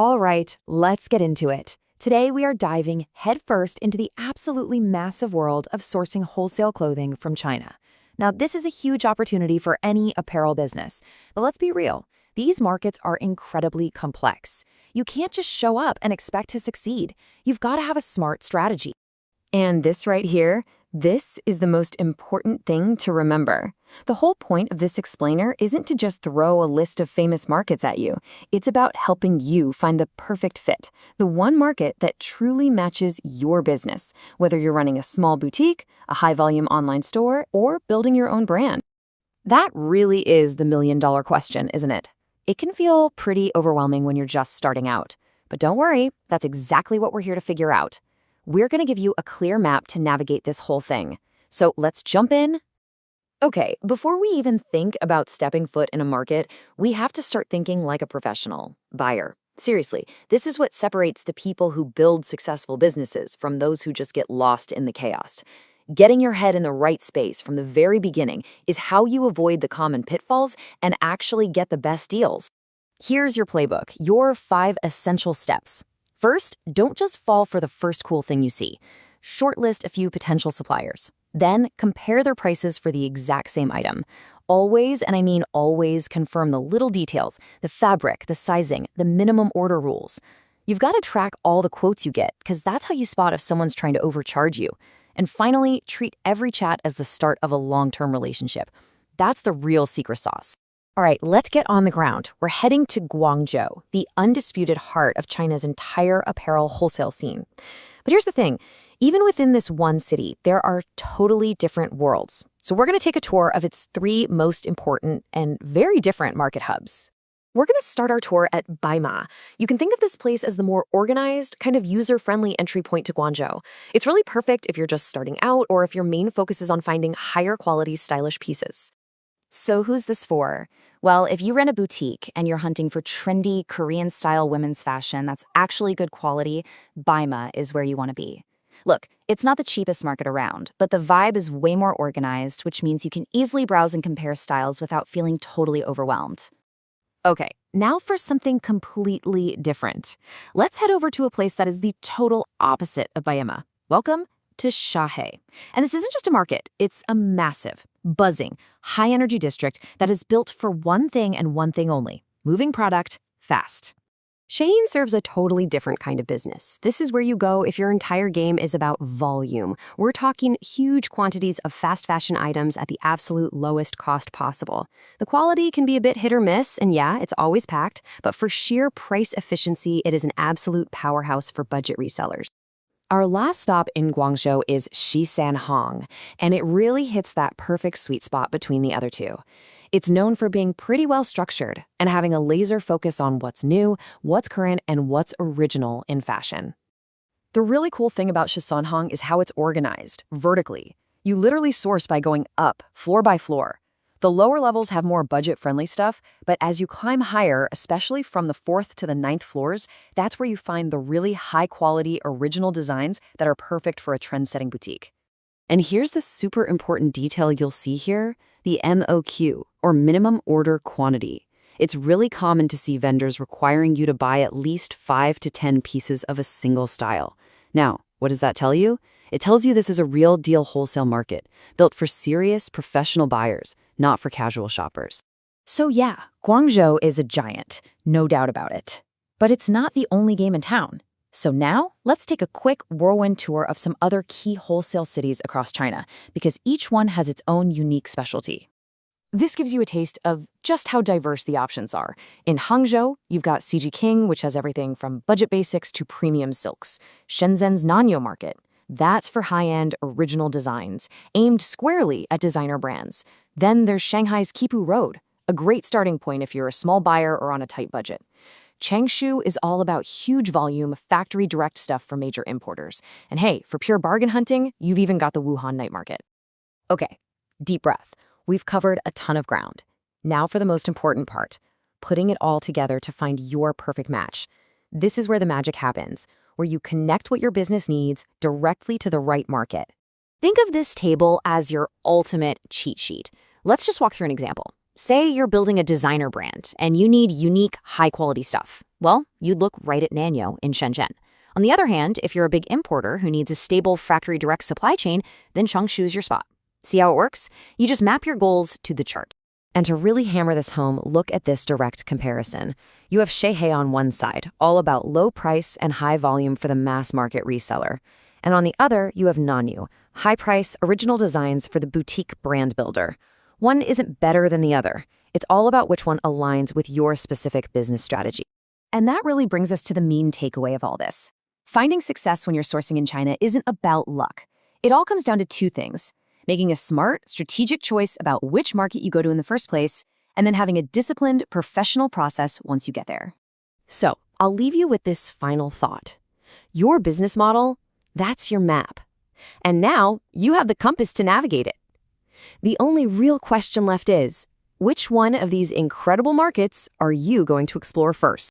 All right, let's get into it. Today, we are diving headfirst into the absolutely massive world of sourcing wholesale clothing from China. Now, this is a huge opportunity for any apparel business, but let's be real. These markets are incredibly complex. You can't just show up and expect to succeed. You've got to have a smart strategy. And this right here, this is the most important thing to remember. The whole point of this explainer isn't to just throw a list of famous markets at you. It's about helping you find the perfect fit, the one market that truly matches your business, whether you're running a small boutique, a high-volume online store, or building your own brand. That really is the million-dollar question, isn't it? It can feel pretty overwhelming when you're just starting out. But don't worry, that's exactly what we're here to figure out. We're going to give you a clear map to navigate this whole thing. So let's jump in. Okay, before we even think about stepping foot in a market, we have to start thinking like a professional buyer. Seriously, this is what separates the people who build successful businesses from those who just get lost in the chaos. Getting your head in the right space from the very beginning is how you avoid the common pitfalls and actually get the best deals. Here's your playbook, your 5 essential steps. First, don't just fall for the first cool thing you see. Shortlist a few potential suppliers. Then, compare their prices for the exact same item. Always, and I mean always, confirm the little details, the fabric, the sizing, the minimum order rules. You've got to track all the quotes you get, because that's how you spot if someone's trying to overcharge you. And finally, treat every chat as the start of a long-term relationship. That's the real secret sauce. All right, let's get on the ground. We're heading to Guangzhou, the undisputed heart of China's entire apparel wholesale scene. But here's the thing. Even within this one city, there are totally different worlds. So we're going to take a tour of its 3 most important and very different market hubs. We're going to start our tour at Baima. You can think of this place as the more organized, kind of user-friendly entry point to Guangzhou. It's really perfect if you're just starting out or if your main focus is on finding higher quality, stylish pieces. So who's this for? Well, if you run a boutique and you're hunting for trendy Korean-style women's fashion that's actually good quality, Baima is where you want to be. Look, it's not the cheapest market around, but the vibe is way more organized, which means you can easily browse and compare styles without feeling totally overwhelmed. Okay, now for something completely different. Let's head over to a place that is the total opposite of Baima. Welcome to Shanghai. And this isn't just a market, it's a massive, buzzing, high-energy district that is built for one thing and one thing only, moving product fast. Shein serves a totally different kind of business. This is where you go if your entire game is about volume. We're talking huge quantities of fast fashion items at the absolute lowest cost possible. The quality can be a bit hit or miss, and yeah, it's always packed, but for sheer price efficiency, it is an absolute powerhouse for budget resellers. Our last stop in Guangzhou is Shenzhen, and it really hits that perfect sweet spot between the other two. It's known for being pretty well structured and having a laser focus on what's new, what's current, and what's original in fashion. The really cool thing about Shenzhen is how it's organized, vertically. You literally source by going up, floor by floor. The lower levels have more budget-friendly stuff, but as you climb higher, especially from the 4th to the 9th floors, that's where you find the really high-quality original designs that are perfect for a trend-setting boutique. And here's the super important detail you'll see here, the MOQ, or minimum order quantity. It's really common to see vendors requiring you to buy at least 5 to 10 pieces of a single style. Now, what does that tell you? It tells you this is a real deal wholesale market, built for serious professional buyers, not for casual shoppers. So yeah, Guangzhou is a giant, no doubt about it. But it's not the only game in town. So now, let's take a quick whirlwind tour of some other key wholesale cities across China, because each one has its own unique specialty. This gives you a taste of just how diverse the options are. In Hangzhou, you've got Sijiqing, which has everything from budget basics to premium silks. Shenzhen's Nanyou market. That's for high-end, original designs, aimed squarely at designer brands. Then there's Shanghai's Qipu Road, a great starting point if you're a small buyer or on a tight budget. Changshu is all about huge volume, factory direct stuff for major importers. And hey, for pure bargain hunting, you've even got the Wuhan night market. Okay, deep breath. We've covered a ton of ground. Now for the most important part, putting it all together to find your perfect match. This is where the magic happens, where you connect what your business needs directly to the right market. Think of this table as your ultimate cheat sheet. Let's just walk through an example. Say you're building a designer brand and you need unique, high-quality stuff. Well, you'd look right at Nanyou in Shenzhen. On the other hand, if you're a big importer who needs a stable factory direct supply chain, then Changshu's your spot. See how it works? You just map your goals to the chart. And to really hammer this home, look at this direct comparison. You have Shanghai on one side, all about low price and high volume for the mass market reseller. And on the other, you have Nanyou, high price, original designs for the boutique brand builder. One isn't better than the other. It's all about which one aligns with your specific business strategy. And that really brings us to the main takeaway of all this. Finding success when you're sourcing in China isn't about luck. It all comes down to two things: making a smart, strategic choice about which market you go to in the first place, and then having a disciplined, professional process once you get there. So, I'll leave you with this final thought. Your business model, that's your map. And now, you have the compass to navigate it. The only real question left is, which one of these incredible markets are you going to explore first?